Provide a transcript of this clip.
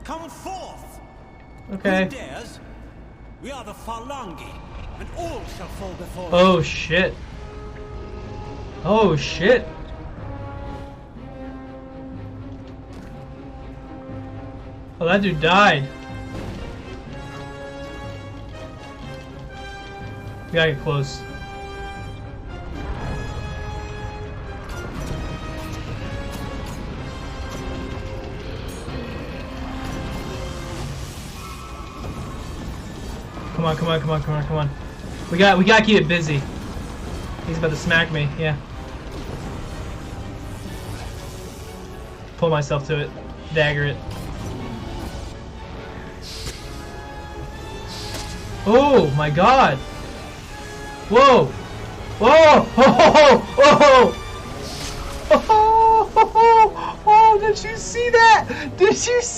Come forth! Okay. Who dares? We are the Phalangi, and all shall fall before us. Oh shit. Oh shit. Oh, that dude died. We gotta get close. Come on, come on, come on, come on, come on. We gotta keep it busy. He's about to smack me, yeah. Pull myself to it. Dagger it. Oh my god! Whoa! Whoa! Oh! Oh! Oh! Oh! Oh! Did you see that? Did you see